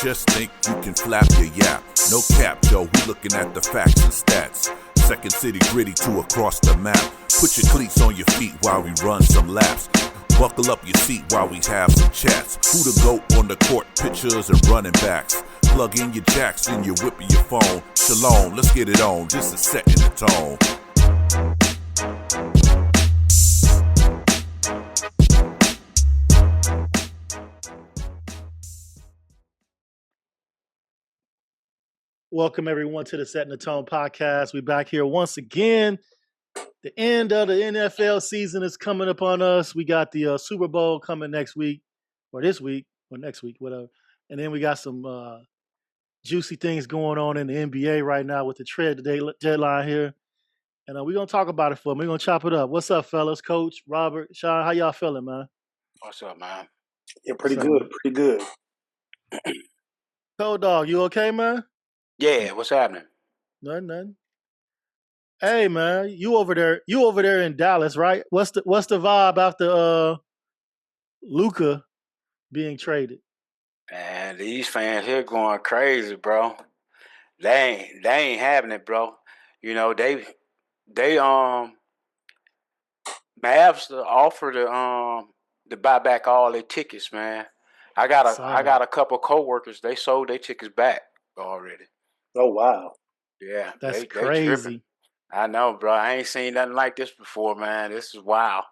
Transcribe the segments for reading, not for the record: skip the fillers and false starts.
Just think you can flap your yap. No cap, yo, we looking at the facts and stats. Second city gritty to across the map. Put your cleats on your feet while we run some laps. Buckle up your seat while we have some chats. Who the GOAT on the court, pictures and running backs. Plug in your jacks and you're whipping your phone. Shalom, let's get it on, just a set in the tone. Welcome everyone to the Setting the Tone podcast. We're back here once again. The end of the NFL season is coming upon us. We got the Super Bowl coming next week, or this week, or next week, whatever. And then we got some juicy things going on in the NBA right now with the trade deadline here. And we're going to talk about it for them. We're going to chop it up. What's up, fellas? Coach, Robert, Sean, how y'all feeling, man? What's up, man? Yeah, pretty good. Cold Dog, you okay, man? Yeah, what's happening? Nothing. Hey, man, you over there in Dallas, right? What's the vibe after Luka being traded? Man, these fans here going crazy, bro. They ain't having it, bro. You know, they Mavs offer to buy back all their tickets, man. I got a couple coworkers, they sold their tickets back already. Oh wow. Yeah. That's they crazy. Tripping. I know, bro. I ain't seen nothing like this before, man. This is wild.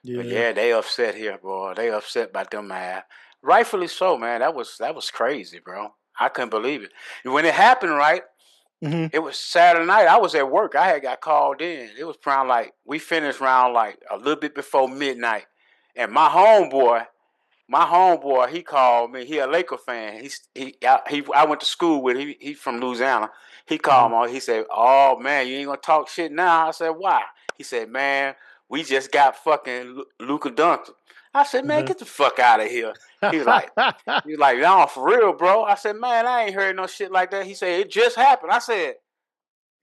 Yeah. But yeah, they upset here, bro. They upset about them, man. Rightfully so, man. That was crazy, bro. I couldn't believe it. And when it happened, right, It was Saturday night. I was at work. I had got called in. It was around we finished around a little bit before midnight. And my homeboy, he called me. He a Laker fan. I went to school with him. He from Louisiana. He called me. He said, "Oh man, you ain't gonna talk shit now." I said, "Why?" He said, "Man, we just got fucking Luka dunked." I said, "Man, get the fuck out of here." He was like, "No, for real, bro." I said, "Man, I ain't heard no shit like that." He said, "It just happened." I said,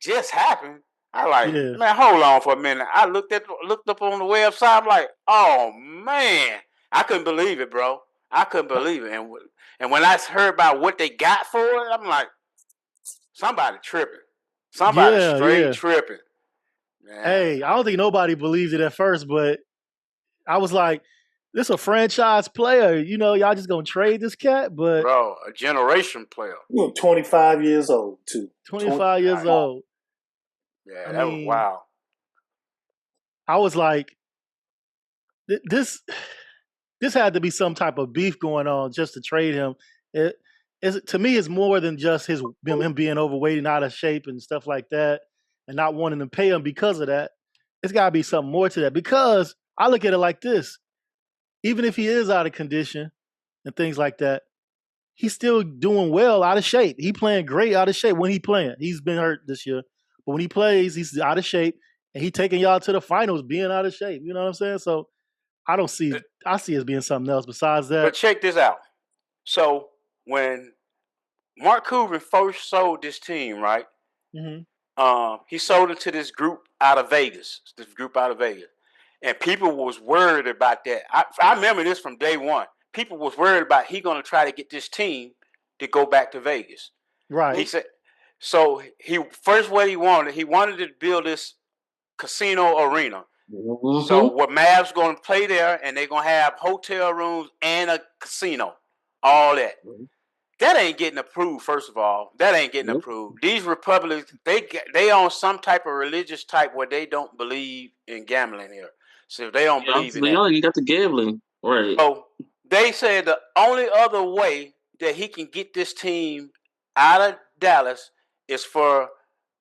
"Just happened?" Man, hold on for a minute. I looked up on the website. I'm like, "Oh man." I couldn't believe it, bro. I couldn't believe it. And when I heard about what they got for it, I'm like, somebody tripping. Somebody straight tripping. Man. Hey, I don't think nobody believed it at first, but I was like, this is a franchise player. You know, y'all just going to trade this cat? But bro, a generation player. 25 years old, too. 25 years old. Yeah, that was wild. I was like, this had to be some type of beef going on just to trade him. To me, it's more than just him being overweight and out of shape and stuff like that and not wanting to pay him because of that. It's got to be something more to that, because I look at it like this. Even if he is out of condition and things like that, he's still doing well out of shape. He playing great out of shape when he playing. He's been hurt this year. But when he plays, he's out of shape, and he taking y'all to the finals being out of shape. You know what I'm saying? So I see it as being something else besides that. But check this out. So when Mark Cuban first sold this team, right? He sold it to this group out of Vegas. And people was worried about that. I remember this from day one. People was worried about he going to try to get this team to go back to Vegas. Right. He said, so what he wanted to build this casino arena. Mm-hmm. So what Mavs going to play there, and they're going to have hotel rooms and a casino, all that. Mm-hmm. That ain't getting approved, first of all. That ain't getting approved. These Republicans, they on some type of religious type where they don't believe in gambling here. So if they don't believe in that. You got the gambling. Right. So they said the only other way that he can get this team out of Dallas is for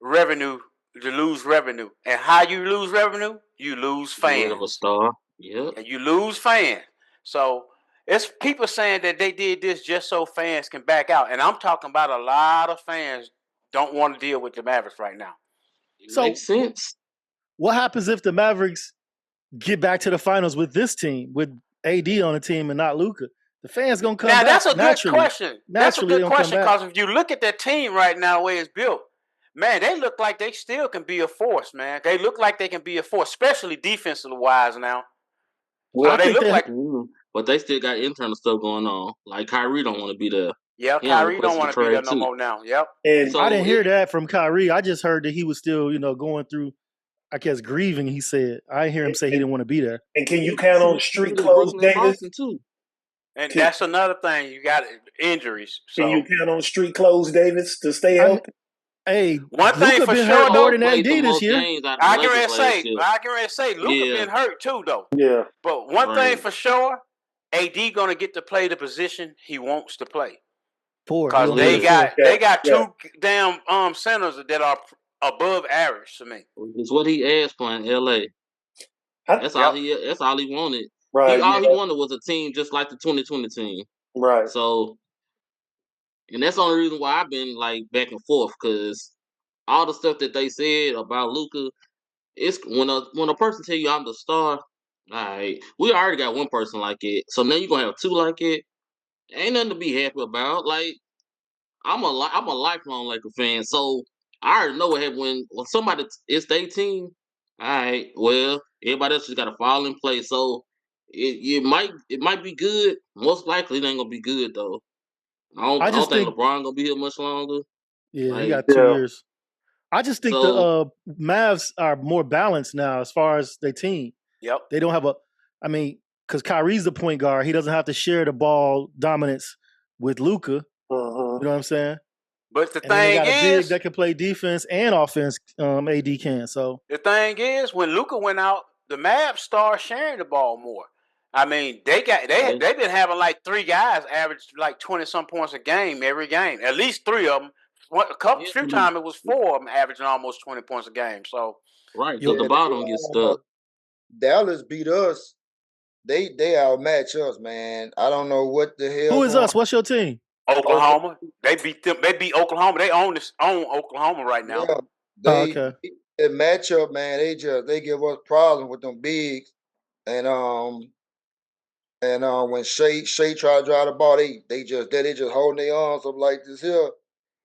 revenue, to lose revenue. And how you lose revenue? You lose fans. Of a star. Yeah. And you lose fans. So it's people saying that they did this just so fans can back out. And I'm talking about a lot of fans don't want to deal with the Mavericks right now. So, makes sense. What happens if the Mavericks get back to the finals with this team, with AD on the team and not Luka? The fans going to come back. Now, that's a naturally. Good question. That's a good question, because if you look at that team right now, the way it's built, man, they look like they still can be a force, man. They look like they can be a force, especially defensively-wise now. Well, they look like... But they still got internal stuff going on. Like, Kyrie don't want to be there. Yeah, He done Kyrie don't requested a want to be there trade no too. more now. Yep. And So I didn't hear that from Kyrie. I just heard that he was still, going through, I guess, grieving. He said I didn't hear him say he didn't want to be there. and can you count on street Really clothes, Brooklyn and Davis? Boston too. And that's another thing. You got injuries. So Can you count on street clothes, Davis, to stay I mean, healthy? hey, one thing Luka for been sure hurt more though, than AD played the this most year. games out of the I can Lakers last year. say Luka Yeah. been hurt too though. Yeah. But one thing Right. for sure, AD gonna get to play the position he wants to play. Four. Because He gonna play they four. got two damn centers that are above average to me. It's what he asked for in LA. That's all he wanted. Right. All he wanted was a team just like the 2020 team. Right. So, and that's the only reason why I've been like back and forth, because all the stuff that they said about Luka, it's when a person tell you I'm the star. All right, we already got one person like it, so now you're gonna have two like it. Ain't nothing to be happy about. Like I'm a lifelong Laker fan, so I already know what happened when somebody it's their team. All right, well everybody else just got to fall in place. So it might be good. Most likely it ain't gonna be good though. I don't think LeBron gonna be here much longer. Yeah, he got 2 years. I just think the Mavs are more balanced now as far as their team. Yep. They don't have because Kyrie's the point guard. He doesn't have to share the ball dominance with Luka. You know what I'm saying? But the and thing they got a big is, that can play defense and offense. AD can. So the thing is, when Luka went out, the Mavs started sharing the ball more. I mean, they've been having like 3 guys average like 20-some points a game every game. At least 3 of them. Few times it was 4 of them averaging almost 20 points a game. So right, because the bottom gets stuck. Dallas beat us. They outmatch us, man. I don't know what the hell. Who is us? What's your team? Oklahoma. They beat them. They beat Oklahoma. They own Oklahoma right now. Yeah, the matchup, man. They give us problems with them bigs, and when Shea try to drive the ball, they just holding their arms up like this here.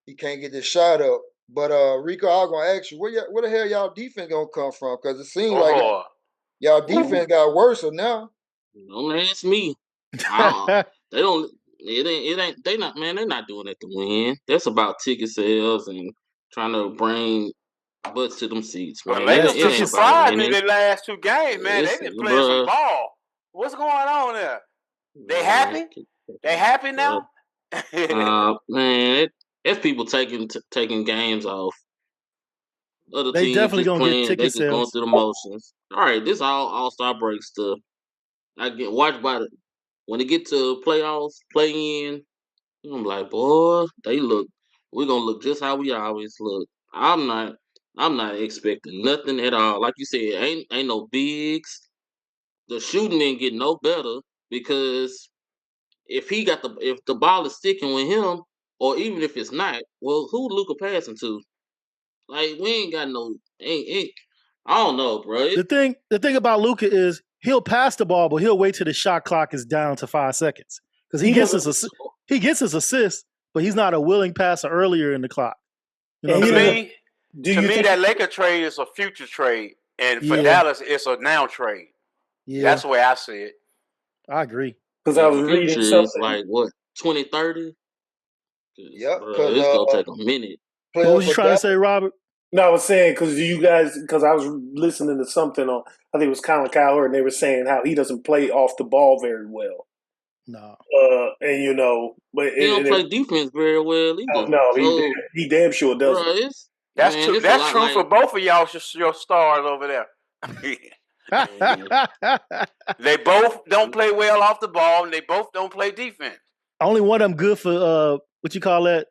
He can't get this shot up. But Rico, I was gonna ask you, where the hell y'all defense gonna come from? Because it seems like y'all defense got worse now. Don't ask me. They don't. It ain't. They not. Man, they're not doing it to win. That's about ticket sales and trying to bring butts to them seats, man. But Lakers surprised me the last 2 games, man. They've been playing some ball. What's going on there? They happy? They happy now? Man, that's people taking games off. Other they teams definitely just gonna playing. get ticket They just sales. going through the motions. All right, this all-star break stuff. I get watched by it when they get to playoffs, play in. I'm like, boy, we're gonna look just how we always look. I'm not expecting nothing at all. Like you said, ain't no bigs. The shooting didn't get no better because if the ball is sticking with him, or even if it's not, well, who Luka passing to? Like we ain't got no ain't I don't know, bro. The thing about Luka is he'll pass the ball, but he'll wait till the shot clock is down to 5 seconds because he gets his assist, but he's not a willing passer earlier in the clock. You know to me, that Laker trade is a future trade, and for Dallas, it's a now trade. Yeah. That's the way I see it. I agree. Because I was reading something like what 2030. Yep, because it's gonna take a minute. What was you trying to say, Robert? No, I was saying because I was listening to something on, I think it was Colin Cowherd, and they were saying how he doesn't play off the ball very well. No. And but he don't play defense very well either. No, he damn sure doesn't. Bro, that's true for both of y'all, your stars over there. They both don't play well off the ball, and they both don't play defense. Only one of them good for what you call that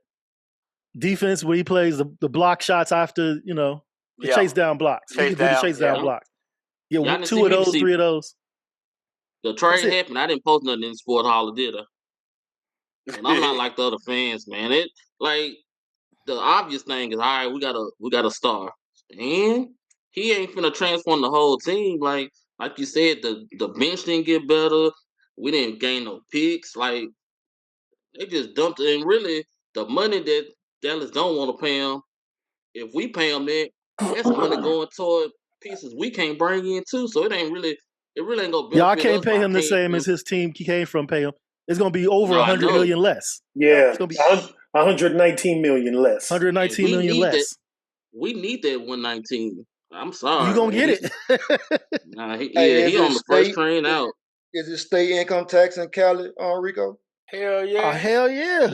defense, where he plays the block shots after the chase down blocks. He can do the chase down blocks. Yeah, 2 of those, 3 of those. The trade happened. I didn't post nothing in Sport Hall, did I? And I'm not like the other fans, man. It like the obvious thing is, all right, we got a star, and he ain't finna transform the whole team. Like you said, the bench didn't get better. We didn't gain no picks. Like they just dumped it, and really the money that Dallas don't want to pay him. If we pay him that's money going toward pieces we can't bring in too. So it really ain't gonna benefit Y'all can't us pay him the paying same as his team he came from. Pay him. it's going to be over 100 million less. Yeah, it's going to be 119 million less. 119 million less. We need that 119. I'm sorry. You gonna get it? He on the first train out. Is it state income tax in Cali, Rico? Hell yeah. Hell yeah.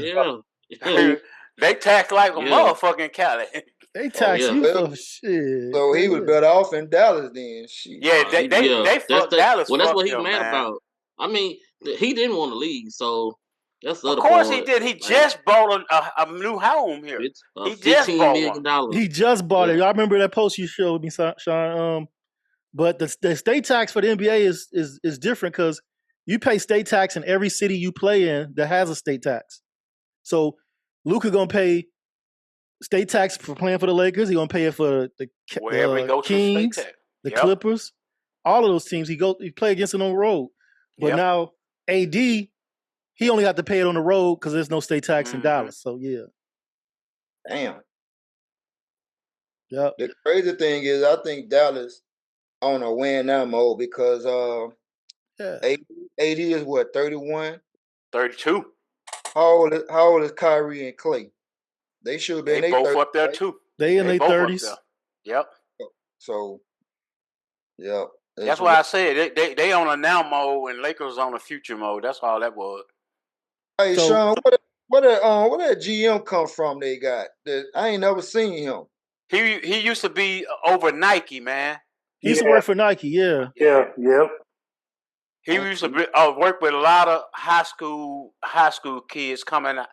Yeah. They tax like a motherfucking Cali. They tax you for shit. So he was better off in Dallas then. Shit. Yeah, they fucked Dallas. Well, that's what he's him, mad man. about. I mean, he didn't want to leave, so that's the Of other course part. he did. He just bought a new home here. He just bought $15 million. He just bought it. I remember that post you showed me, Sean. But the state tax for the NBA is different because you pay state tax in every city you play in that has a state tax. So Luka gonna pay state tax for playing for the Lakers. He gonna pay it for the Kings, the Clippers, all of those teams. He play against them on the road. But now AD, he only got to pay it on the road because there's no state tax in Dallas. So yeah. Damn. Yep. The crazy thing is, I think Dallas on a win now mode because AD is what, 31? 32. How old is Kyrie and Clay? They should be. They both up there too. They in their 30s. Yep. So, yeah. That's why I said they on a now mode and Lakers on a future mode. That's all that was. Hey, so, Sean, where that GM come from? They got that I ain't never seen him. He used to be over Nike, man. He used to work for Nike, yeah. Yep. He used to work with a lot of high school kids coming out,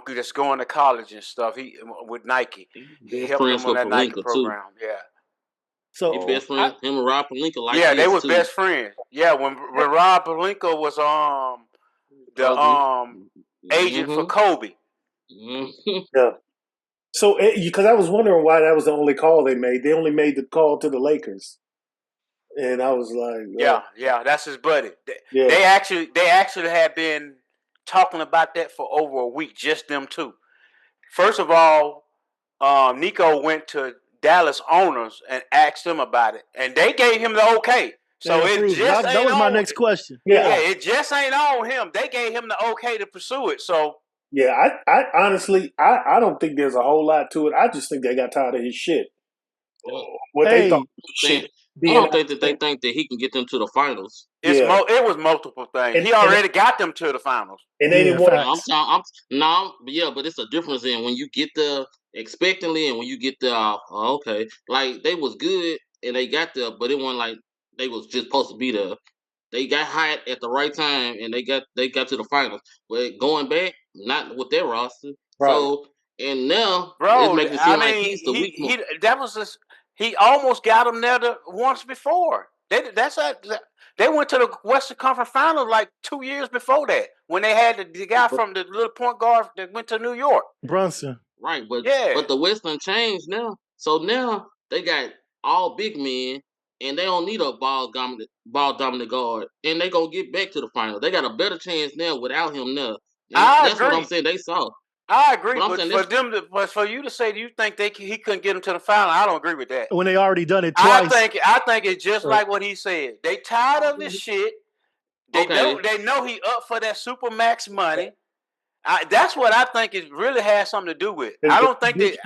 just going to college and stuff. He with Nike. He helped them on that Nike program. Too. Yeah. So his best friend, him and Rob Pelinka, they was best friends. Yeah, when Rob Pelinka was the agent for Kobe. Yeah. So, because I was wondering why that was the only call they made. They only made the call to the Lakers, and I was like, yeah, that's his buddy. They actually had been talking about that for over a week, just them two. First of all, Nico went to Dallas owners and asked them about it, and they gave him the okay. So that was my next question. Yeah, it just ain't on him. They gave him the okay to pursue it. So. Yeah, I honestly, I don't think there's a whole lot to it. I just think they got tired of his shit. They thought shit. I don't think that they think that he can get them to the finals. It was multiple things. He already got them to the finals. And they didn't want. But it's a difference in when you get there expectantly and when you get there. Okay, like they was good and they got there, but it wasn't like they was just supposed to be there. They got hot at the right time and they got to the finals. But going back, not with their roster. Right. So and now it's making it seem like he's the weak one. He almost got them there once before. They went to the Western Conference Finals like 2 years before that when they had the guy from the little point guard that went to New York. Brunson. Right, but the Western changed now. So now they got all big men. And they don't need a ball dominant guard, and they gonna get back to the final. They got a better chance now without him now. That's what I'm saying. They saw. I agree, but for you to say, do you think he couldn't get them to the final? I don't agree with that. When they already done it twice, I think it's just like what he said. They tired of this shit. They know he up for that supermax money. That's what I think it really has something to do with. I don't think they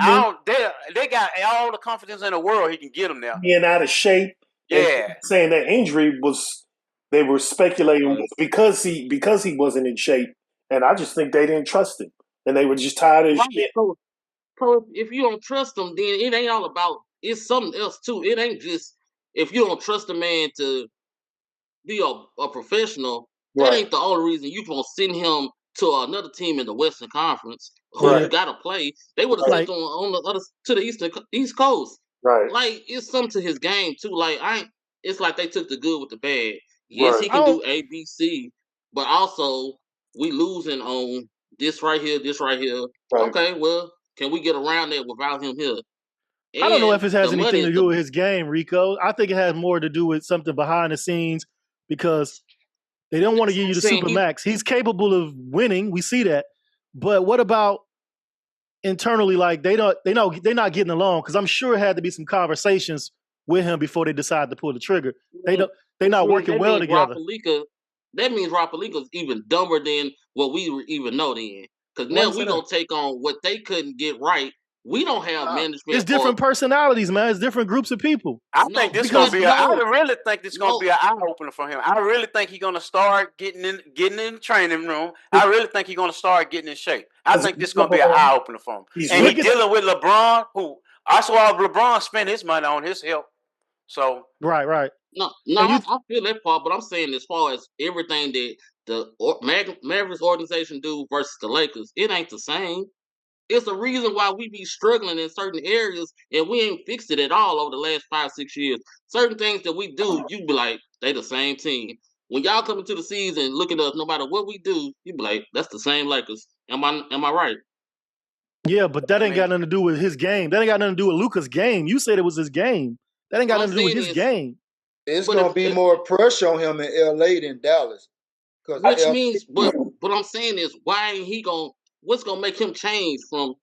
got all the confidence in the world he can get them there. Being out of shape. Yeah, saying that injury they were speculating was because he wasn't in shape, and I just think they didn't trust him, and they were just tired of his shit. So if you don't trust them, then it ain't all about. It's something else too. It ain't just if you don't trust a man to be a professional. That ain't the only reason you gonna send him to another team in the Western Conference who you gotta play. They would have sent him on the other to the East Coast. Right. Like it's something to his game too. Like it's like they took the good with the bad. Yes, he can do A, B, C, but also we losing on this right here. Right. Okay, well, can we get around that without him here? And I don't know if it has anything to do with his game, Rico. I think it has more to do with something behind the scenes because they don't want to give you the supermax. He's capable of winning. We see that, but what about? Internally, like they're not getting along because I'm sure it had to be some conversations with him before they decide to pull the trigger. They're not working well together. that means Rob Pelinka's even dumber than what we even know then. Because now we gonna take on what they couldn't get right. We don't have management. It's different personalities, man. It's different groups of people. I think this gonna be. I really think this gonna be an eye opener for him. I really think he's gonna start getting in the training room. I really think he's gonna start getting in shape. I think this gonna be an eye opener for him. And he's dealing with LeBron, who I saw LeBron spend his money on his health. So right. No, I feel that part, but I'm saying as far as everything that the Mavericks organization do versus the Lakers, it ain't the same. It's the reason why we be struggling in certain areas, and we ain't fixed it at all over the last 5-6 years. Certain things that we do, you be like, they the same team. When y'all come into the season, look at us, no matter what we do, you be like, that's the same Lakers. Am I right? Yeah, but that ain't got nothing to do with his game. That ain't got nothing to do with Luka's game. You said it was his game. That ain't got nothing to do with his game. It's gonna be more pressure on him in LA than Dallas. Which means, but what I'm saying is, why ain't he gonna? What's gonna make him change from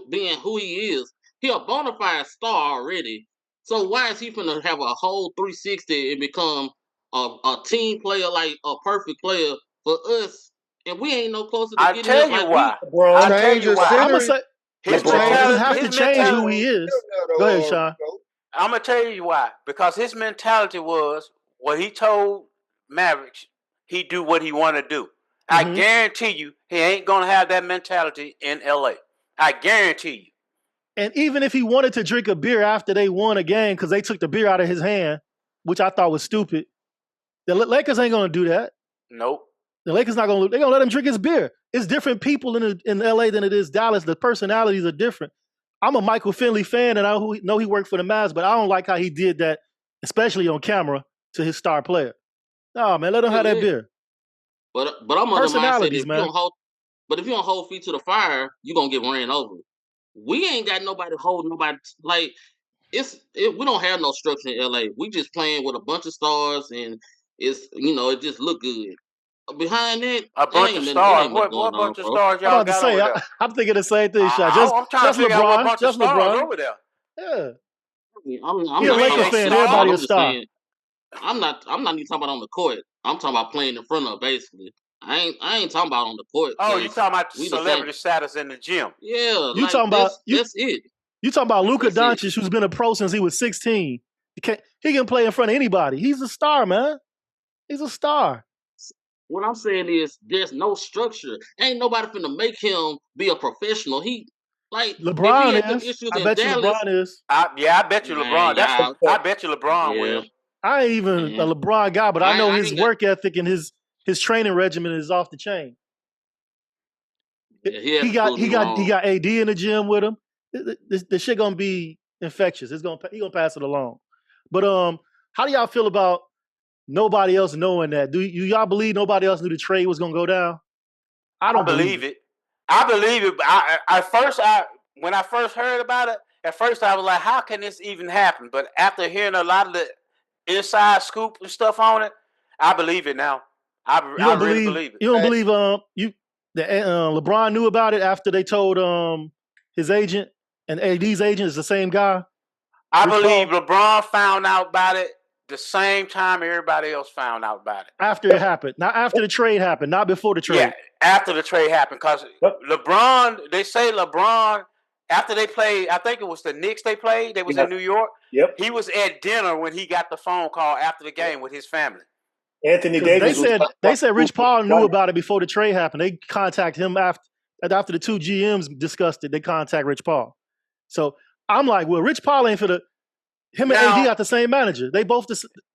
being who he is? He a bona fide star already. So why is he gonna have a whole 360 and become a team player, like a perfect player for us? And we ain't no closer to getting tell you why. I'll tell you why. I'm gonna say his mentality have to change who he is. Go ahead, Sean. I'm gonna tell you why. Because his mentality was what he told Mavericks. He do what he want to do. I guarantee you, he ain't gonna have that mentality in LA. I guarantee you. And even if he wanted to drink a beer after they won a game because they took the beer out of his hand, which I thought was stupid, the Lakers ain't gonna do that. Nope. The Lakers not gonna. They're gonna let him drink his beer. It's different people in LA than it is Dallas. The personalities are different. I'm a Michael Finley fan, and I know he worked for the Mavs, but I don't like how he did that, especially on camera, to his star player. No, man, let him have that beer. But I'm on the mindset if you don't hold feet to the fire, you're gonna get ran over. We ain't got nobody holding nobody like we don't have no structure in LA. We just playing with a bunch of stars and it just look good. Behind that, a bunch of stars. What bunch of stars y'all got over there? I'm thinking the same thing, Shot. I'm trying to figure out what bunch of stars over there. Yeah. I'm a Lakers fan. Everybody a star. I'm not even talking about on the court. I'm talking about playing in front of, basically. I ain't talking about on the court. Oh, you talking about celebrity status in the gym? Yeah, you talking about that's it. You talking about Luka Doncic, who's been a pro since he was 16. He can play in front of anybody. He's a star, man. He's a star. What I'm saying is there's no structure. Ain't nobody finna make him be a professional. LeBron is. I bet you LeBron is. I bet you LeBron. I bet you LeBron will. I ain't even a LeBron guy, but I know his work ethic and his training regimen is off the chain. He got AD in the gym with him. The shit gonna be infectious. He gonna pass it along. But how do y'all feel about nobody else knowing that? Do y'all believe nobody else knew the trade was gonna go down? I don't believe it. I believe it. When I first heard about it, at first I was like, how can this even happen? But after hearing a lot of the inside scoop and stuff on it, I believe it now. I really believe it. You don't believe LeBron knew about it after they told his agent, and AD's agent is the same guy? I believe LeBron found out about it the same time everybody else found out about it. After it happened. Not after the trade happened, not before the trade. Yeah, after the trade happened. Because they say LeBron, after they played, I think it was the Knicks they played, they was in New York. Yep. He was at dinner when he got the phone call after the game with his family. Anthony Davis. They said Rich Paul knew about it before the trade happened. They contacted him after the two GMs discussed it. They contact Rich Paul. So I'm like, well, Rich Paul ain't for the. Him and AD got the same manager. They both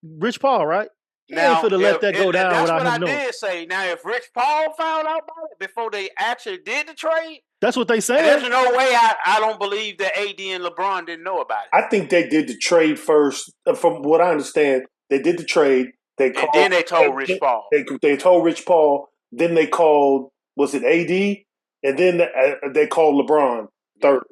Rich Paul, right? He ain't for to let that go down without him knowing. That's what I did say. Now, if Rich Paul found out about it before they actually did the trade, that's what they said. There's no way I don't believe that AD and LeBron didn't know about it. I think they did the trade first. From what I understand, they did the trade. Then they told Rich Paul. They told Rich Paul. Then they called, was it AD? And then they called LeBron third.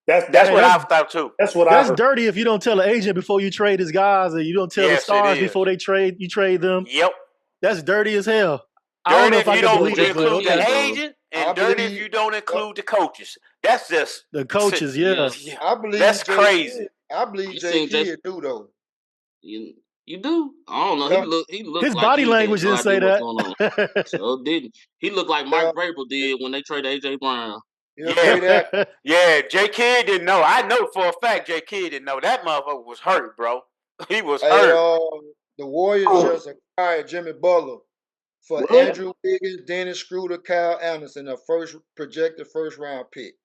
That's what I thought too. That's dirty if you don't tell the agent before you trade his guys, or you don't tell the stars before they trade. You trade them. Yep. That's dirty as hell. I don't know if I can believe it. Include the agent, and dirty if you don't include the coaches. That's just the coaches. Yeah. I believe that's crazy. I believe J. Kidd do though. You You do? I don't know. Yeah. He looked His like body he had language no didn't say idea what's that. going on. So didn't. He looked like Mike Vrabel did when they traded AJ Brown. He's a great actor. Yeah, J Kidd didn't know. I know for a fact J Kidd didn't know. That motherfucker was hurt, bro. He was hurt. The Warriors just acquired Jimmy Butler for What? Andrew Wiggins, Dennis Schroeder, Kyle Anderson, a projected first round pick.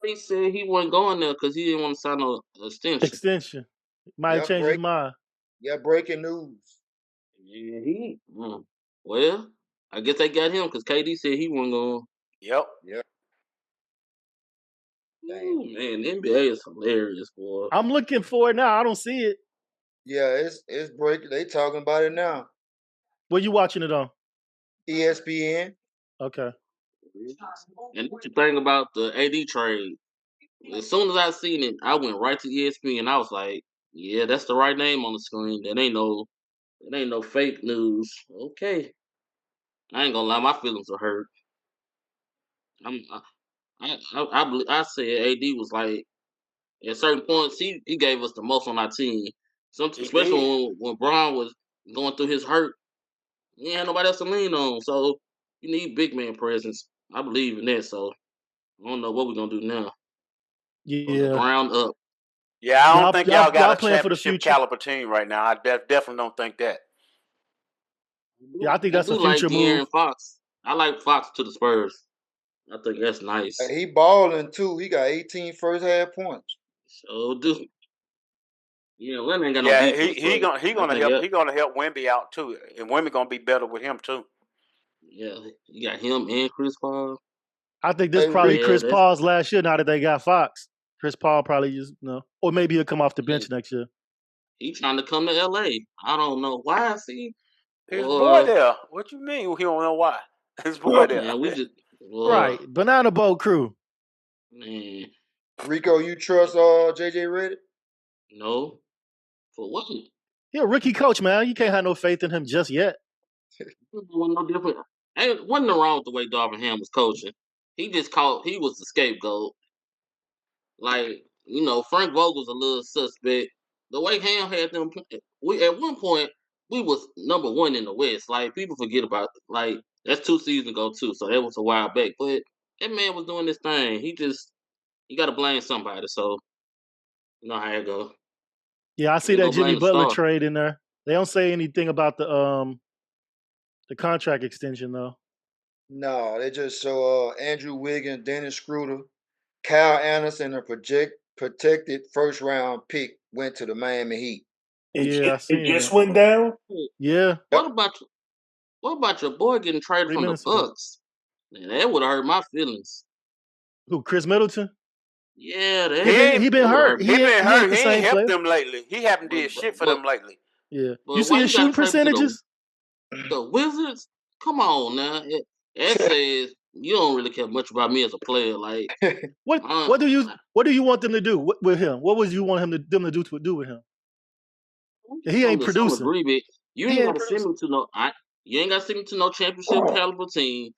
He said he wasn't going there because he didn't want to sign no extension. Might have changed his mind. Yeah, breaking news. Yeah, well, I guess they got him because KD said he wasn't going. Yep. Ooh, man, the NBA is hilarious, boy. I'm looking for it now. I don't see it. Yeah, it's breaking. They talking about it now. Where you watching it on? ESPN. Okay. And what you think about the AD trade? As soon as I seen it, I went right to ESPN and I was like, yeah, that's the right name on the screen. That ain't no fake news. Okay. I ain't gonna lie, my feelings are hurt. I said AD was like at certain points he gave us the most on our team. Especially when Braun was going through his hurt, he ain't had nobody else to lean on. So you need big man presence. I believe in that. So I don't know what we're gonna do now. From the ground up. Yeah, I don't think y'all got a championship caliber team right now. I definitely don't think that. Yeah, I think that's a future move. Fox. I like Fox to the Spurs. I think that's nice. He balling too. He got 18 first half points. So do. Yeah, Len ain't got no defense. He gonna help Wemby out too, and Wemby gonna be better with him too. Yeah, you got him and Chris Paul. I think this probably Chris Paul's last year. Now that they got Fox, Chris Paul probably just or maybe he'll come off the bench next year. He trying to come to LA. I don't know why. See, his boy there. What you mean? He don't know why? His boy there. Man, we just right. Banana boat crew. Man, Rico, you trust JJ Redick? No. For what? He a rookie coach, man. You can't have no faith in him just yet. No different. Wasn't wrong with the way Darvin Ham was coaching. He was the scapegoat. Like, Frank Vogel's a little suspect. The way Ham had them, at one point we was number one in the West. Like, people forget about that's 2 seasons ago too. So that was a while back. But that man was doing this thing. You got to blame somebody. So you know how it go. Yeah, I see that Jimmy Butler trade in there. They don't say anything about the contract extension though. No, they just show Andrew Wiggins, Dennis Schroeder, Kyle Anderson, a protected first round pick went to the Miami Heat. It just went down. Yeah. What about your boy getting traded from the Bucks? Man, that would have hurt my feelings. Who? Chris Middleton? Yeah, he been hurt. He been hurt. He ain't helped them lately. He haven't did shit for them lately. Yeah. You see his shooting percentages? The Wizards? Come on now. That says you don't really care much about me as a player. Like, what do you want them to do with him? What would you want them to do with him? He ain't producing. You ain't gotta send me to no championship caliber team.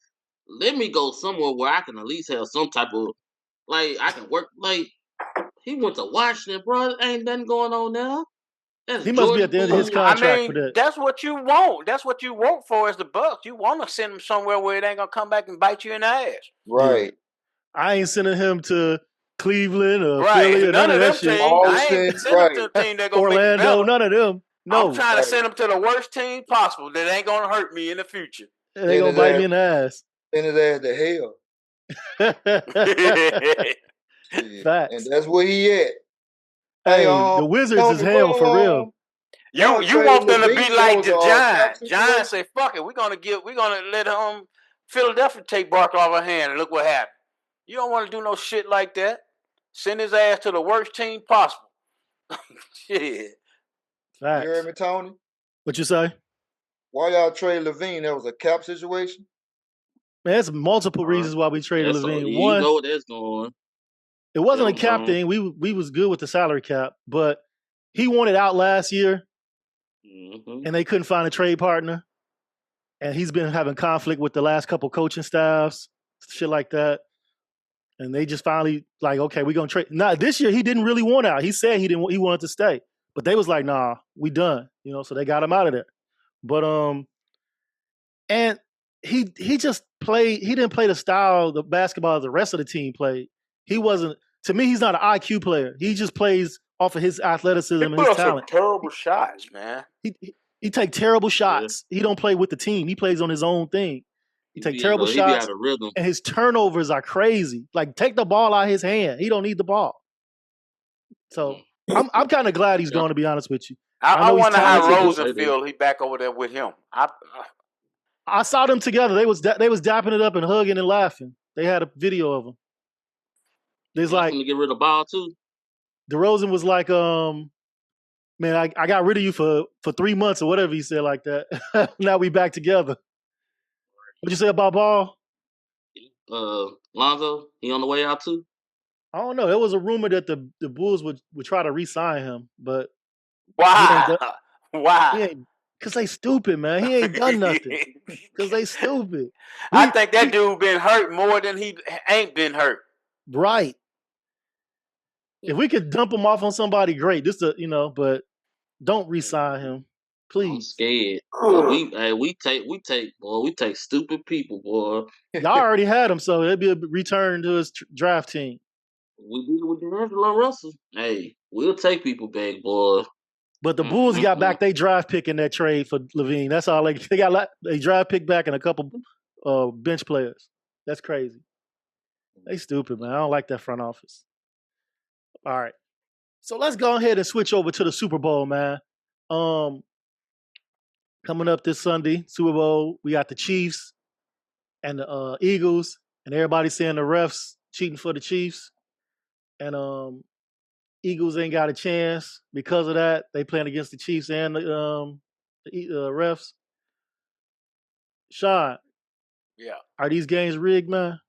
Let me go somewhere where I can at least have some type of I can work. Like, he went to Washington, bro. Ain't nothing going on now. He must be at the end of his contract for that. That's what you want. That's what you want for as the Bucks. You want to send him somewhere where it ain't gonna come back and bite you in the ass. Right. Yeah. I ain't sending him to Cleveland or Philly or none of that shit. I ain't sending him to a team that gonna Orlando, none of them. No. I'm trying to send him to the worst team possible that ain't gonna hurt me in the future. They gonna bite me in the ass. Send his ass to hell. Facts. And that's where he at. Hey, the Wizards is hell for real. You want them to be like the Giants. Giants say, fuck it, we're gonna let Philadelphia take Barkley off our hand and look what happened. You don't want to do no shit like that. Send his ass to the worst team possible. Shit. Facts. You heard me, Tony? What you say? Why y'all trade Levine? That was a cap situation? Man, there's multiple reasons why we traded Levine. One, you know where that's going. It wasn't a cap thing. We was good with the salary cap, but he wanted out last year, and they couldn't find a trade partner. And he's been having conflict with the last couple coaching staffs, shit like that. And they just finally okay, we're gonna trade. Now this year he didn't really want out. He said he wanted to stay, But they was like, nah, we done. You know, so they got him out of there. But and he just played. He didn't play the style the basketball the rest of the team played. He wasn't. To me, he's not an IQ player. He just plays off of his athleticism and his talent. Terrible shots, man. He take terrible shots. Yeah. He don't play with the team. He plays on his own thing. He take terrible shots. He be out of rhythm. And his turnovers are crazy. Like, take the ball out of his hand. He don't need the ball. So I'm kind of glad he's going, to be honest with you. I wonder how Rosen feel. He back over there with him. I saw them together. They was dapping it up and hugging and laughing. They had a video of them. There's like to get rid of the ball too. DeRozan was like, man, I got rid of you for 3 months or whatever he said like that. Now we back together. What'd you say about Ball? Lonzo, he on the way out too? I don't know. There was a rumor that the Bulls would try to re-sign him, but why? Why? Because they stupid, man. He ain't done nothing. Because they stupid. I think that dude been hurt more than he ain't been hurt. Right. If we could dump him off on somebody, great. But don't re-sign him, please. I'm scared. We take stupid people, boy. Y'all already had him, so it'd be a return to his draft team. We did it with D'Angelo Russell. Hey, we'll take people back, boy. But the Bulls got back their draft pick in that trade for Levine. That's all they got. A draft pick back and a couple bench players. That's crazy. They stupid, man. I don't like that front office. All right. So let's go ahead and switch over to the Super Bowl, man. Coming up this Sunday, Super Bowl, we got the Chiefs and the Eagles, and everybody's saying the refs cheating for the Chiefs. And Eagles ain't got a chance because of that. They playing against the Chiefs and the refs. Sean, yeah, are these games rigged, man?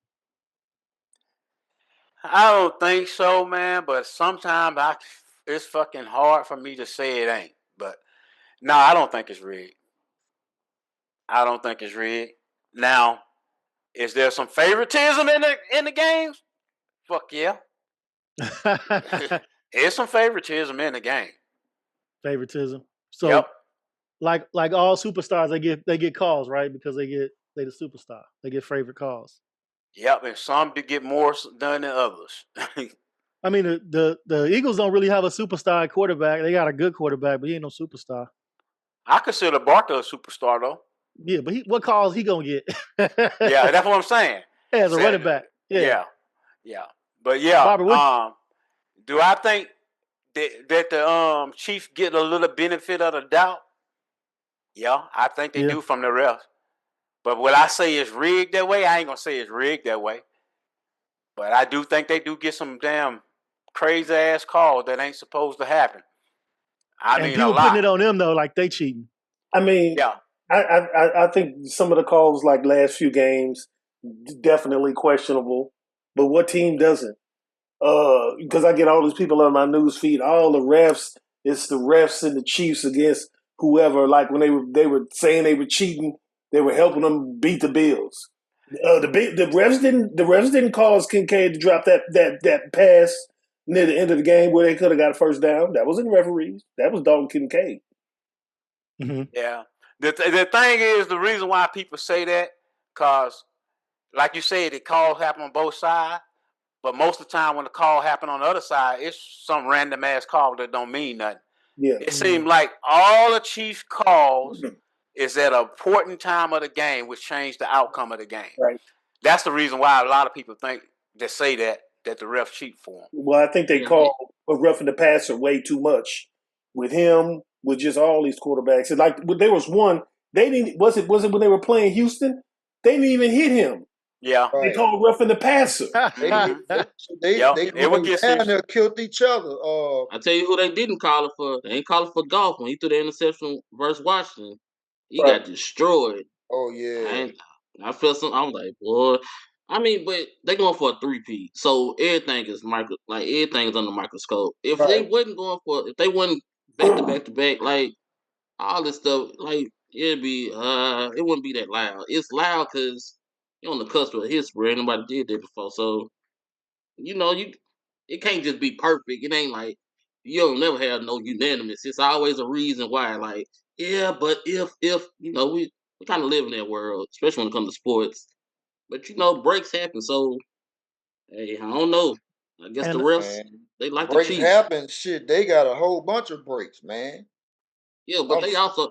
I don't think so, man. But sometimes it's fucking hard for me to say it ain't. But no, I don't think it's rigged. I don't think it's rigged. Now, is there some favoritism in the games? Fuck yeah. There's some favoritism in the game. Favoritism. So, yep. like all superstars, they get calls, right? Because they the superstar. They get favorite calls. Yep, and some get more done than others. I mean, the Eagles don't really have a superstar quarterback. They got a good quarterback, but he ain't no superstar. I consider Barker a superstar, though. Yeah, but what calls he gonna get? Yeah, that's what I'm saying. Yeah, as a running back. Yeah. But yeah, Barbara, do I think that the Chiefs get a little benefit of the doubt? Yeah, I think they do from the refs. But will I say it's rigged that way? I ain't gonna say it's rigged that way. But I do think they do get some damn crazy ass calls that ain't supposed to happen. I mean, people putting it on them though, like they cheating. I mean, yeah. I think some of the calls, like last few games, definitely questionable. But what team doesn't? Because I get all these people on my news feed, all the refs. It's the refs and the Chiefs against whoever. Like when they were saying they were cheating, they were helping them beat the Bills. The refs didn't cause Kincaid to drop that pass near the end of the game where they could have got a first down. That wasn't referees. That was Dalton Kincaid. Mm-hmm. Yeah. The thing is, the reason why people say that, because, like you said, the calls happen on both sides. But most of the time when the call happen on the other side, it's some random ass call that don't mean nothing. Yeah. It seemed like all the Chiefs calls is at an important time of the game, which changed the outcome of the game. Right. That's the reason why a lot of people say that the refs cheat for them. Well, I think they call roughing the passer way too much with him, with just all these quarterbacks. And like there was one, they didn't. Was it when they were playing Houston? They didn't even hit him. Yeah, they called roughing the passer. They would get down there, killed each other. I tell you who they didn't call it for. They ain't call it for golf when he threw the interception versus Washington. He got destroyed. Oh yeah, I felt something. I was like, boy. I mean, but they going for a 3-peat, so everything is everything is under the microscope. If they wasn't going for, if they wasn't back to back, like all this stuff, like it'd be, it wouldn't be that loud. It's loud because you're on the cusp of history. Ain't nobody did that before, so it can't just be perfect. It ain't like you don't never have no unanimous. It's always a reason why. Like, yeah, but if we kind of live in that world, especially when it comes to sports. But breaks happen. So hey, I don't know. I guess the And refs Man, they like to breaks cheat. happen. Shit, they got a whole bunch of breaks, man. Yeah, but I'm, they also.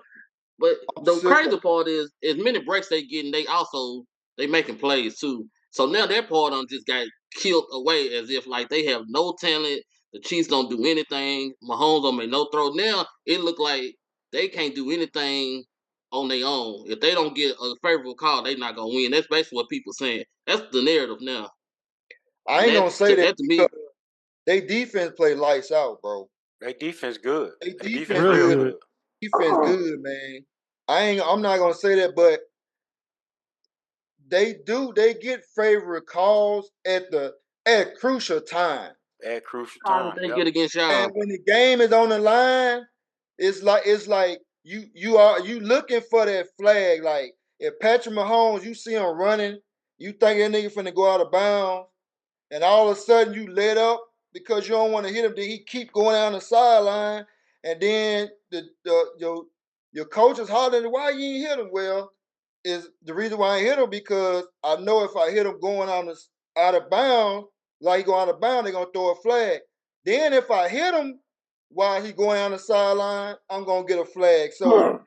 But I'm the sick crazy of. part is, as many breaks they getting, they making plays too. So now that part on just got killed away as if like they have no talent. The Chiefs don't do anything. Mahomes don't make no throw. Now it look like they can't do anything on their own. If they don't get a favorable call, they not gonna win. That's basically what people saying. That's the narrative now, I and ain't gonna say that that to me, because they defense play lights out, bro. Their defense good. They Their defense defense real real good. good. good. Defense good, man. I'm not gonna say that, but they do. They get favorite calls at crucial time. At crucial how did time. they Yep. get against And y'all? when the game is on the line, it's like you looking for that flag. Like if Patrick Mahomes, you see him running, you think that nigga finna go out of bounds, and all of a sudden you let up because you don't want to hit him. Then he keep going down the sideline, and then your coach is hollering, "Why you ain't hit him?" Well, is the reason why I hit him because I know if I hit him going out of bounds, like he go out of bounds, they're gonna throw a flag. Then if I hit him while he going down the sideline, I'm gonna get a flag. So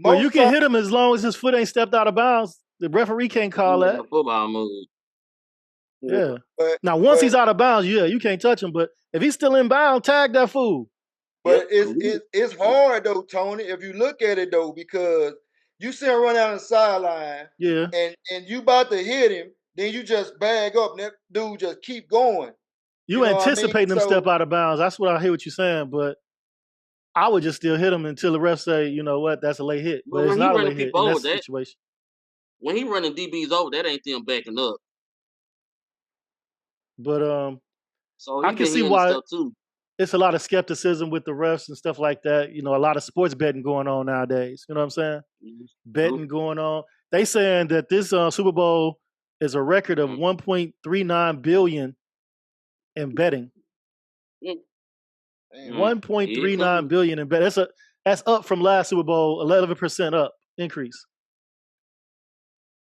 Well, you most can times, hit him as long as his foot ain't stepped out of bounds. The referee can't You call making that. a football move. Yeah. but Now, once but he's out of bounds, yeah, you can't touch him. But if he's still in bounds, tag that fool. But Yep. it's hard though, Tony, if you look at it though, because you see him run down the sideline Yeah. and you about to hit him, then you just bag up and that dude just keep going. You You know what I mean? anticipating him step So out of bounds. That's what I hear what you're saying. But I would just still hit him until the ref say, you know what, that's a late hit. But But it's when he not a running late hit people in that over, situation. when he running DBs over, that ain't them backing up. But So I he can been see hearing the why stuff too. it's a lot of skepticism with the refs and stuff like that. You know, a lot of sports betting going on nowadays. You know what I'm saying? Betting going on. They saying that this Super Bowl is a record of 1.39 billion in betting. damn. 1.39 billion in bet. That's up from last Super Bowl, 11% up increase.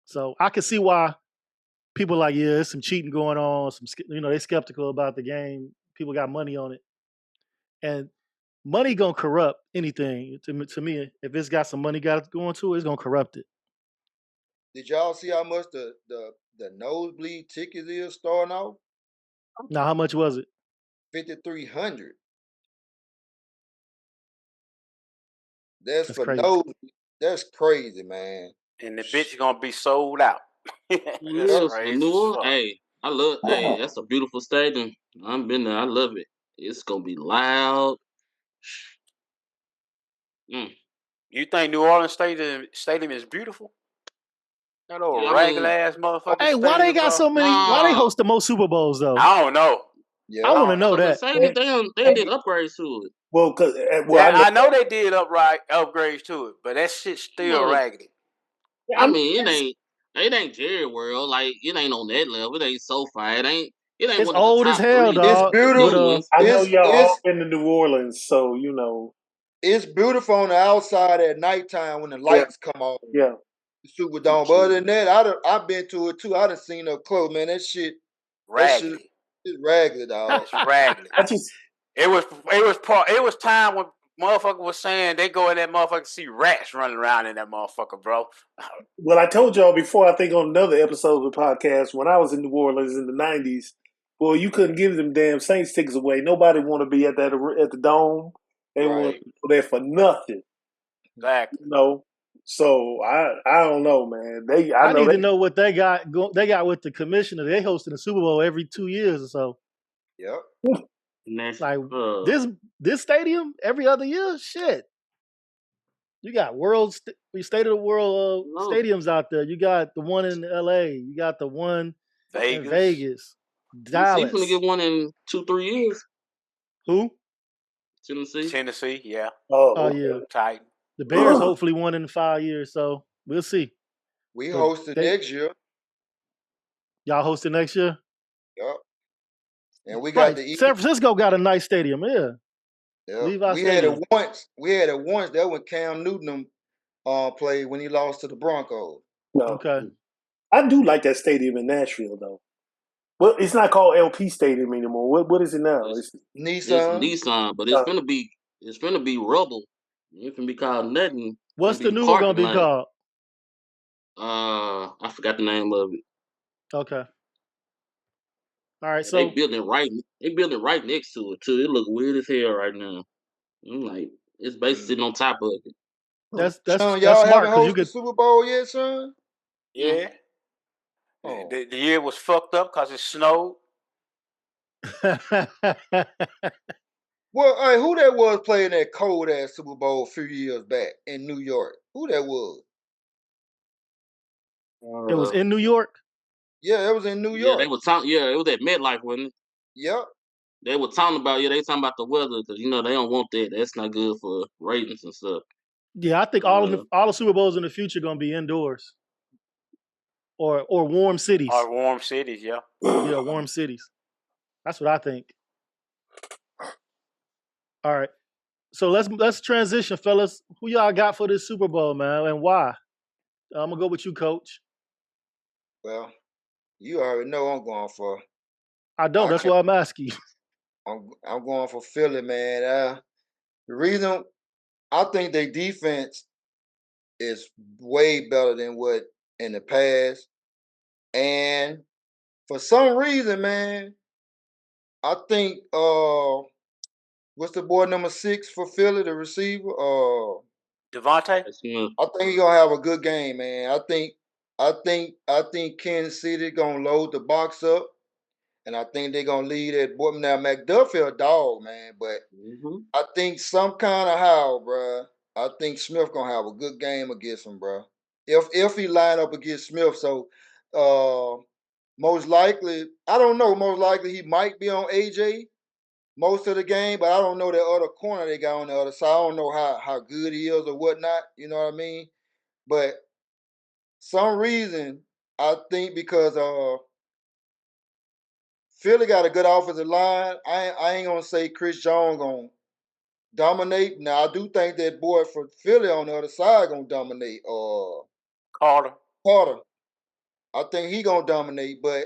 So I can see why people are like, yeah, there's some cheating going on. They skeptical about the game. People got money on it, and money gonna corrupt anything. To me, if it's got some money got going to it, it's gonna corrupt it. Did y'all see how much the nosebleed ticket is starting off? Now, how much was it? 5,300. That's That's for crazy. That's crazy, man. And the bitch gonna be sold out. That's Yes, for crazy New as Orleans. fuck. Hey, I love. Hey, that's a beautiful stadium. I've been there. I love it. It's gonna be loud. You think New Orleans Stadium is beautiful? That old Yeah, I ragged mean, ass motherfucking Hey, why they stadium, got bro. so many? Why they nah. host the most Super Bowls though? I don't know. I Yeah. want to I don't know know. Cause the that. stadium, they did upgrades to it. Well, I That know. I know they did upgrades to it, but that shit's still Look, raggedy. I I mean, mean, it ain't Jerry World. Like it ain't on that level. It ain't SoFi. It ain't It's one of the old as top hell, three, It's dog. the But beautiful. new ones. I know It's y'all all it's been to New Orleans, so you know. it's beautiful on the outside at nighttime when the Yeah, lights come on. yeah. The Superdome. But other than that, I've been to it too. I done seen up close, man. That shit Raggedy. is raggedy, dog. It's raggedy. I just It was time when motherfucker was saying they go in that motherfucker to see rats running around in that motherfucker, bro. well, I told y'all before. I think on another episode of the podcast when I was in New Orleans in the '90s. Well, you couldn't give them damn Saints tickets away. Nobody want to be at the dome. They want Right. to go there for nothing, Exactly. you know. So I don't know, man. I I know need to they. know what they got. They got with the commissioner. They hosting the Super Bowl every 2 years or so. Yep. And that's Like this stadium every other year. Shit, you got state of the world no. stadiums out there. You got the one in L.A. You got the one in Vegas. Vegas, Tennessee finna Dallas. get one in 2-3 years. Who? Tennessee. Tennessee, yeah. Oh Oh, yeah, Titan. the Bears. Hopefully one in 5 years. So we'll see. We But hosted next year. y'all hosting next year. Yep. and we got Right. the San Francisco got a nice stadium. Yeah. Yeah. We had it once. That when Cam Newton played when he lost to the Broncos. No. Okay. I do like that stadium in Nashville though. Well, it's not called LP Stadium anymore. What is it now? It's Nissan. Nissan, but it's gonna be rubble. It can be called nothing. What's the new one gonna be called? I forgot the name of it. Okay. All right, so they building it right next to it too. It look weird as hell right now. I'm like, it's basically sitting on top of it. That's Sean, that's y'all smart haven't because you hosted could. the Super Bowl yet, son? Yeah. Oh. The year was fucked up because it snowed. Well, hey, who that was playing that cold ass Super Bowl a few years back in New York? Who that was? It was in New York. Yeah, it was in New Yeah, York. they were talking. Yeah, it was at MetLife, wasn't it? Yep. They were talking about they talking about the weather because they don't want that. That's not good for ratings and stuff. Yeah, I think all the Super Bowls in the future gonna be indoors, or warm cities. Or warm cities, yeah. Yeah, warm cities. That's what I think. All right, so let's transition, fellas. Who y'all got for this Super Bowl, man, and why? I'm gonna go with you, Coach. Well, you already know I'm going for. I don't. That's why I'm asking you. I'm going for Philly, man. The reason I think their defense is way better than what in the past, and for some reason, man, I think what's the boy number 6 for Philly, the receiver? Devontae? I think he's gonna have a good game, man. I think Kansas City gonna load the box up, and I think they're gonna lead that boy. Now McDuffie a dog, man, but I think some kind of how, bruh. I think Smith gonna have a good game against him, bruh. If he line up against Smith, so most likely, I don't know. Most likely he might be on AJ most of the game, but I don't know that other corner they got on the other side. I don't know how good he is or whatnot. You know what I mean? But some reason I think because Philly got a good offensive line. I ain't gonna say Chris Jones gonna dominate. Now I do think that boy for Philly on the other side gonna dominate. Carter. I think he gonna dominate, but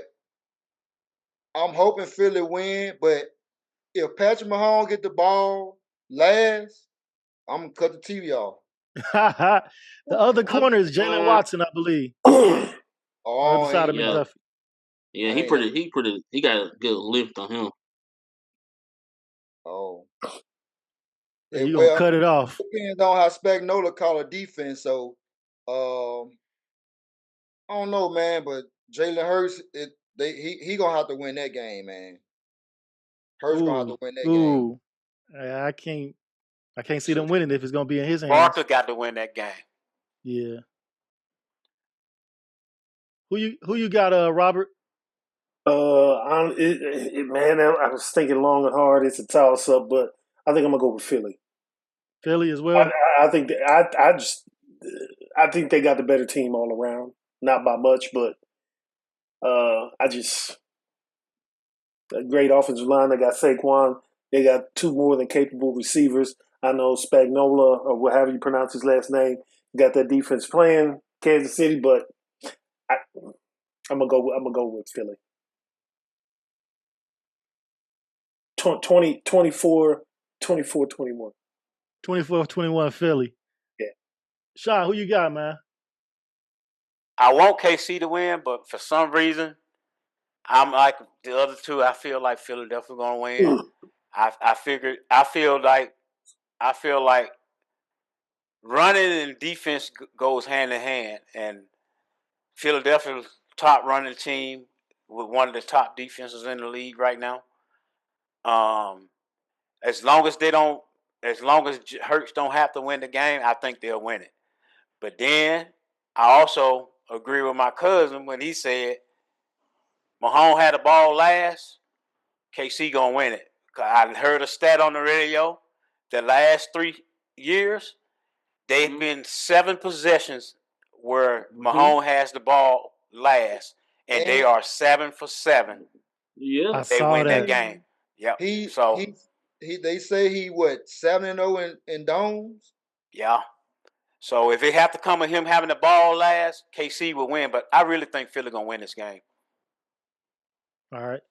I'm hoping Philly win. But if Patrick Mahomes get the ball last, I'm gonna cut the TV off. The other corner is Jalen Watson, I believe. Oh, on the other side of McDuffie. Yeah, he got a good lift on him. Oh. And you gonna cut it off. Depends on how Spagnuolo call a defense. So I don't know, man, but Jalen Hurts, he gonna have to win that game, man. Hurts gonna have to win that game. I can't see them winning if it's gonna be in his hands. Barker got to win that game. Yeah. Who you got, Robert? Man, I was thinking long and hard. It's a toss up, but I think I'm gonna go with Philly. Philly as well. I think I think they got the better team all around. Not by much, but a great offensive line. They got Saquon. They got 2 more than capable receivers. I know Spagnuolo, or however you pronounce his last name, got that defense playing Kansas City, but I'm gonna go with Philly. 24-21. 24-21 Philly. Yeah. Sean, who you got, man? I want KC to win, but for some reason, I'm like the other two. I feel like Philadelphia going to win. I feel like running and defense goes hand in hand, and Philadelphia's top running team with one of the top defenses in the league right now. As long as Hurts don't have to win the game, I think they'll win it. But then I also agree with my cousin when he said Mahomes had the ball last, KC gonna win it. I heard a stat on the radio. The last 3 years, they've been 7 possessions where Mahomes has the ball last, and they are 7 for 7 Yeah, they saw win that that. game. Yep. He So they say he what 7-0 in domes. yeah. So if it have to come with him having the ball last, KC will win. But I really think Philly gonna win this game. All right.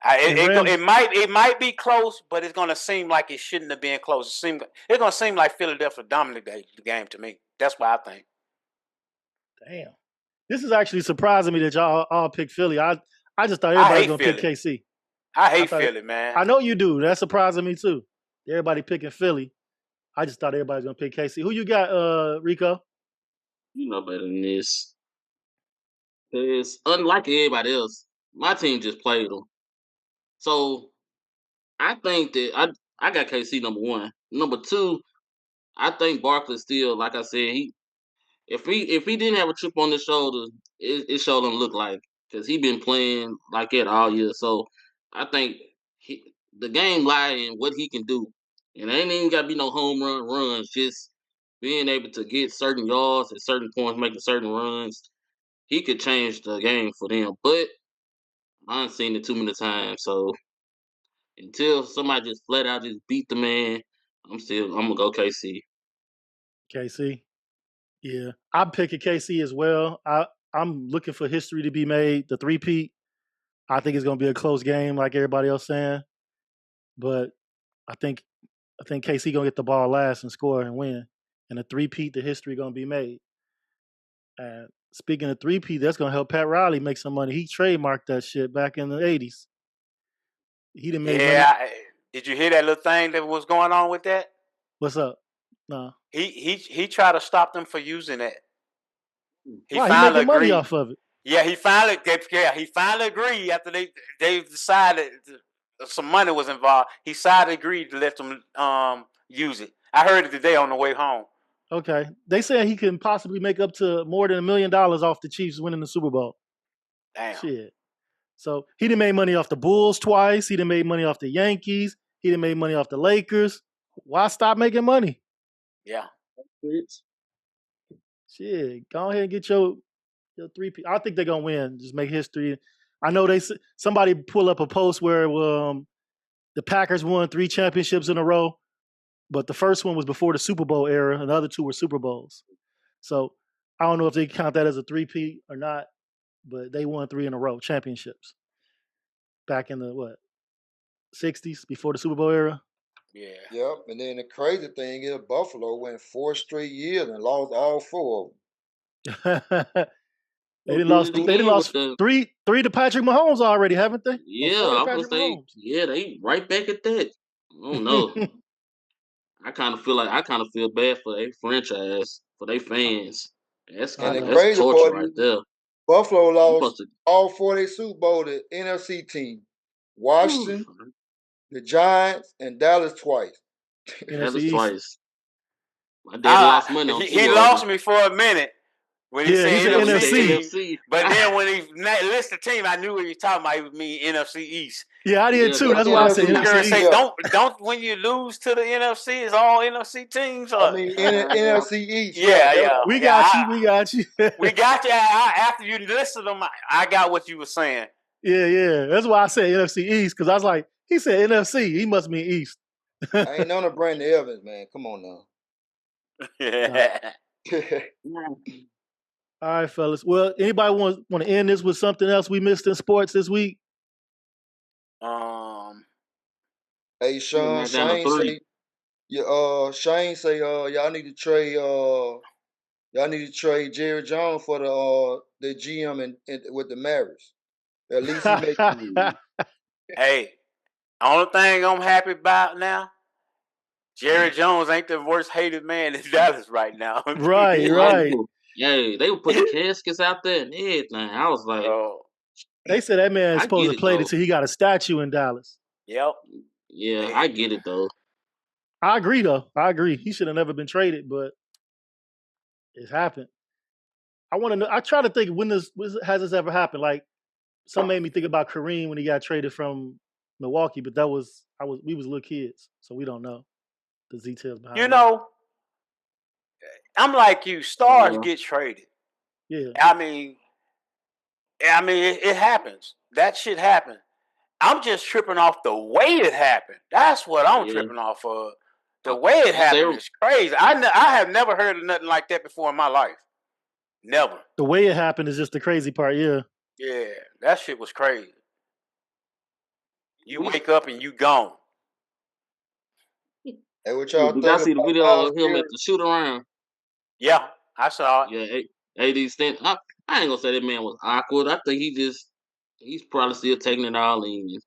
It might be close, but it's gonna seem like it shouldn't have been close. It's gonna seem like Philadelphia dominated the game to me. That's what I think. Damn. This is actually surprising me that y'all all picked Philly. I just thought I everybody was hate gonna pick Philly. KC. I hate Philly, man. I know you do. That's surprising me too. Everybody picking Philly. I just thought everybody was gonna pick KC. Who you got, Rico? you know better than this. It's unlike everybody else. My team just played them, so I think that I got KC number one. Number two, I think Barkley still, like I said, if he didn't have a chip on his shoulder, it sure don't look like because he been playing like that all year. So I think the game lie in what he can do, and it ain't even got to be no home runs. Just being able to get certain yards at certain points, making certain runs, he could change the game for them. But I ain't seen it too many times. So until somebody just flat out just beat the man, I'm gonna go KC. KC. Yeah, I'm picking KC as well. I'm looking for history to be made. The three-peat. I think it's gonna be a close game, like everybody else saying. But I think KC gonna get the ball last and score and win. And a three-peat, the history gonna be made. And speaking of three-peat, that's gonna help Pat Riley make some money. He trademarked that shit back in the '80s. He done made money. Yeah. Did you hear that little thing that was going on with that? What's up? No. He tried to stop them for using that. He Why? He finally making money agreed. off of it. Yeah, he finally agreed after they decided some money was involved. He decided agreed to let them use it. I heard it today on the way home. Okay. They said he can possibly make up to more than $1 million off the Chiefs winning the Super Bowl. Damn. Shit. So he done made money off the Bulls twice. He done made money off the Yankees. He done made money off the Lakers. Why stop making money? Yeah. Shit. Go ahead and get your three-peat. I think they're gonna win. Just make history. I know somebody pull up a post where the Packers won 3 championships in a row, but the first one was before the Super Bowl era, and the other 2 were Super Bowls. So I don't know if they count that as a three-peat or not, but they won 3 in a row championships back in the 60s before the Super Bowl era. Yeah. Yep. And then the crazy thing is Buffalo went 4 straight years and lost all 4 of them. They didn't lost three to Patrick Mahomes already, haven't they? Yeah, I was gonna say, yeah, they right back at that. I don't know. I kind of feel bad for their franchise, for their fans. That's crazy torture right there. Buffalo lost all 4 of their Super Bowl to NFC team. Washington, the Giants, and Dallas twice. Dallas twice. My dad lost money on he lost me for a minute when he said NFC. But then when he listed the team, I knew what he was talking about. He was mean NFC East. Yeah, I did too. That's why I said NFC East. Don't when you lose to the NFC, it's all NFC teams. I mean NFC East. Yeah. We got you. We got you. We got you. After you listed them, I got what you were saying. Yeah. That's why I said NFC East, because I was like, he said NFC. He must mean East. I ain't known to Brandon Evans, man. Come on now. Yeah. All right, fellas. Well, anybody want to end this with something else we missed in sports this week? Hey, Shane say, Shane say, y'all need to trade Jerry Jones for the GM and with the Mavericks. At least he make. Hey, only thing I'm happy about now, Jerry Jones ain't the worst hated man in Dallas right now. Right. Yeah, they were putting caskets out there and everything. I was like, they said that man is supposed to play until he got a statue in Dallas. Yep. Yeah, I get it though. I agree though. I agree. He should have never been traded, but it's happened. I want to know. I try to think has this ever happened? Like some made me think about Kareem when he got traded from Milwaukee, but we was little kids, so we don't know the details behind it. I'm like you. Stars get traded. Yeah. I mean, it happens. That shit happened. I'm just tripping off the way it happened. That's what I'm tripping off of. The way it happened is crazy. I have never heard of nothing like that before in my life. Never. The way it happened is just the crazy part. Yeah. Yeah, that shit was crazy. You wake up and you gone. Hey, what y'all think? Did y'all see the video of him at the shoot around? Yeah, I saw it. Yeah, AD Stent. I ain't gonna say that man was awkward. I think he's probably still taking it all in.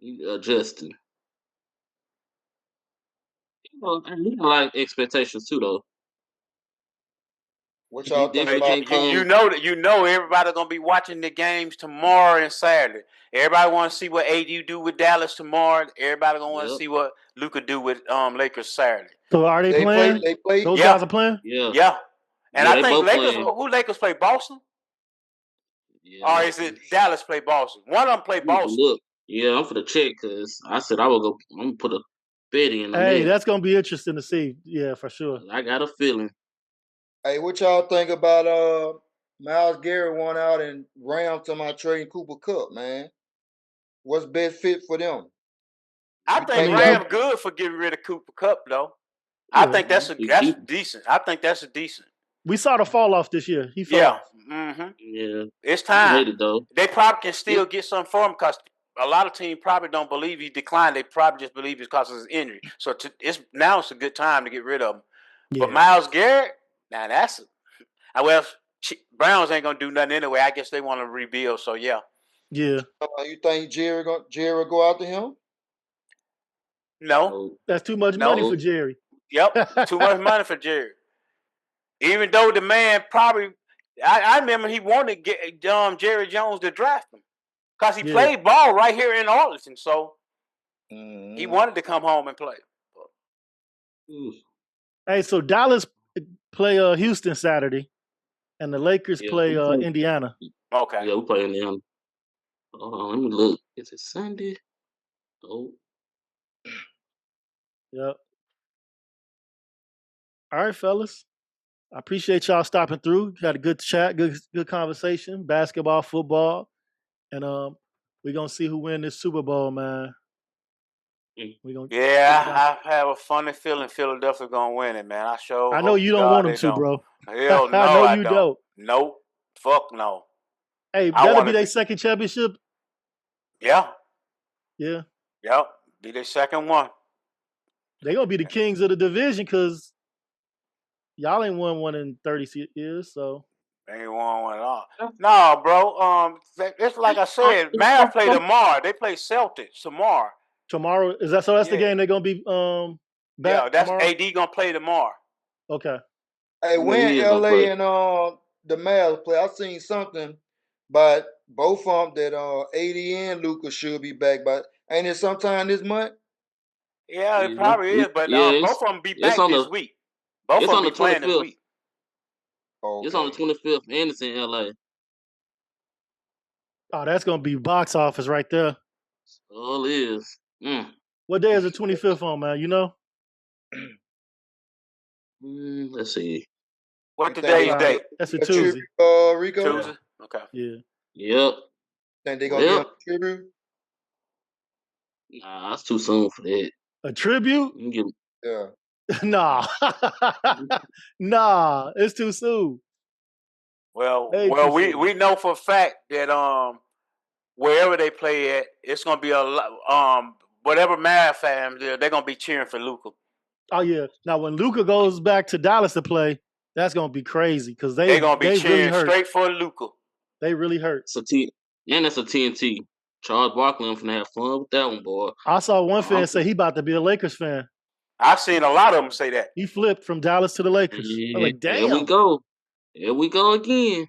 He adjusting. And he got a lot of expectations too, though. What y'all think about you know everybody gonna be watching the games tomorrow and Saturday. Everybody want to see what AD do with Dallas tomorrow. Everybody gonna want to see what Luka do with Lakers Saturday. So are they playing? They play. Those guys are playing. Yeah. And I think Lakers. Who Lakers play? Boston. Yeah. Or is it Dallas play Boston? One of them play Boston. Look, yeah, I'm for the check because I said I will go. I'm gonna put a bet in. Hey, that's gonna be interesting to see. Yeah, for sure. I got a feeling. Hey, what y'all think about Myles Garrett won out and Rams to my trading Cooper Kupp, man? What's best fit for them? I think Rams good for getting rid of Cooper Kupp though. Yeah. I think that's decent. I think that's a decent. We saw the fall off this year. He fell off. Mm-hmm. Yeah. It's time. They probably can still get something for him because a lot of teams probably don't believe he declined. They probably just believe it's because of his injury. So it's a good time to get rid of him. Yeah. But Myles Garrett, now that's Browns ain't gonna do nothing anyway. I guess they want to rebuild. So yeah. Yeah. You think Jerry go after him? No. That's too much money for Jerry. Yep. Too much money for Jerry. Even though the man probably, I remember he wanted to get Jerry Jones to draft him because he played ball right here in Arlington. So he wanted to come home and play. Hey, so Dallas play Houston Saturday, and the Lakers play Indiana. Okay. Yeah, we play Indiana. Let me look. Is it Sunday? Oh. Yep. All right, fellas. I appreciate y'all stopping through. Got a good chat, good conversation, basketball, football, and we're gonna see who win this Super Bowl, man. I have a funny feeling Philadelphia gonna win it, man. I know you don't want them to, bro. Hell no, I know you don't. Nope. Fuck no. Hey, that'll be their second championship. Yeah. Yeah. Yep. Be their second one. They're gonna be the kings of the division because y'all ain't won one in 30 years, so. They ain't won one at all. No, bro. It's like I said, Mavs play tomorrow. They play Celtics tomorrow. Tomorrow is that? So that's the game they're gonna be back. Yeah, that's tomorrow? AD gonna play tomorrow. Okay. Hey, when LA and the Mavs play, I seen something, but both of them that AD and Luka should be back. But ain't it sometime this month? Yeah, it probably is. But both of them be back this week. Both of them be playing this week. Okay. It's on the 25th, and it's in LA. Oh, that's gonna be box office right there. All it is. What day is the 25th on, man? You know? Let's see. What today's date? That's a Tuesday. Rico? Tuesday? Okay. Yeah. Yep. Think they gonna give a tribute? Nah, that's too soon for that. A tribute? Yeah. Nah. Nah, it's too soon. Well, we know for a fact that wherever they play at, it's gonna be a lot. Whatever Mavs fans they're gonna be cheering for Luka. Oh yeah. Now when Luka goes back to Dallas to play, that's gonna be crazy because they're gonna be cheering really straight for Luka. They really hurt. And that's a TNT. Charles Barkley, I'm finna have fun with that one, boy. I saw one fan say he about to be a Lakers fan. I've seen a lot of them say that. He flipped from Dallas to the Lakers. Yeah, I'm like, damn. Here we go. Here we go again.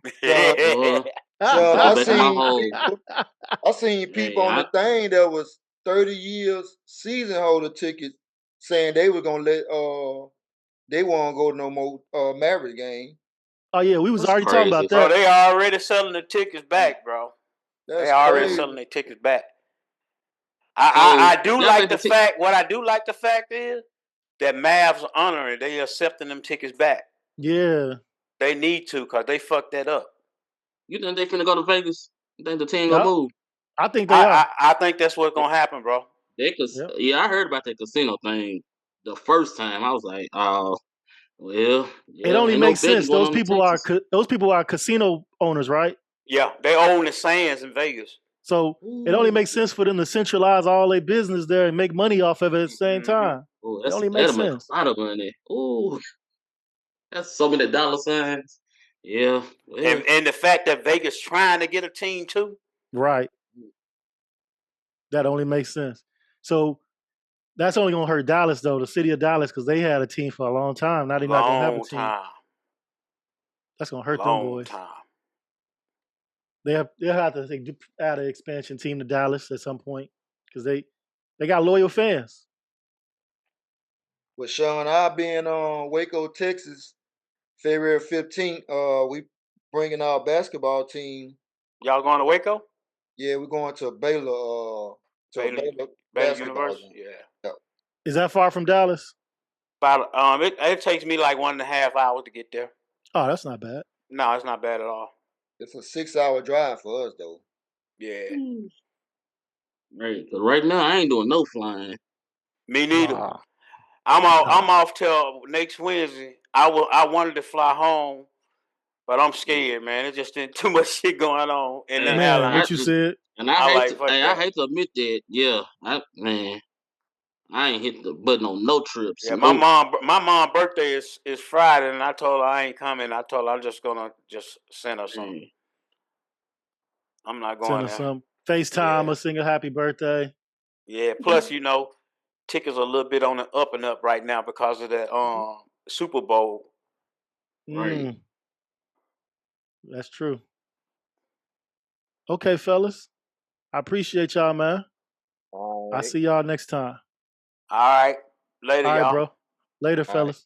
I seen people on the thing that was 30 years season holder tickets saying they were gonna let they won't go to no more Maverick game. Oh yeah, we was already talking about that. Bro, they already selling the tickets back, bro. That's they already crazy. Selling their tickets back. I do like the fact. What I do like the fact is that Mavs are honoring. They accepting them tickets back. Yeah. They need to because they fucked that up. You think they finna go to Vegas? You think the team gonna move? I think they are. I think that's what's gonna happen, bro. Yeah, I heard about that casino thing the first time. I was like, oh, well, It yeah, only ain't no makes betting sense. going Those on in people are Texas. casino owners, right? Yeah, they own the Sands in Vegas. So it only makes sense for them to centralize all their business there and make money off of it at the same time. Oh, It only makes that'll make a sense. lot of money. Ooh, that's so many dollar signs. Yeah, well, And the fact that Vegas trying to get a team too. Right. That only makes sense. So that's only gonna hurt Dallas though, the city of Dallas, because they had a team for a long time. Now they're not gonna have a Long team. time. That's gonna hurt them Long boys. time. They'll have to add an expansion team to Dallas at some point because they got loyal fans. With Sean, I'll be in Waco, Texas, February 15th. We bringing our basketball team. Y'all going to Waco? Yeah, we're going to Baylor. Baylor basketball University. game. Yeah. Is that far from Dallas? About it takes me like 1.5 hours to get there. Oh, that's not bad. No, it's not bad at all. It's a 6-hour drive for us though. Yeah. right. Cause right now I ain't doing no flying. Me neither. Nah. I'm off till next Wednesday. I wanted to fly home, but I'm scared, man. It's just too much shit going on in the Man, airline. what you said? And I I hate to admit that. Yeah, I ain't hit the button on no trips. Yeah, Nope. my mom birthday is Friday, and I told her I ain't coming. I told her I'm just gonna send her something. I'm not going Send her there. some FaceTime or sing a happy birthday. Yeah. Plus, tickets are a little bit on the up and up right now because of that Super Bowl. Right. That's true. Okay, fellas. I appreciate y'all, man. All I'll right. see y'all next time. All right. Later, All right, y'all. bro. Later, All right. fellas.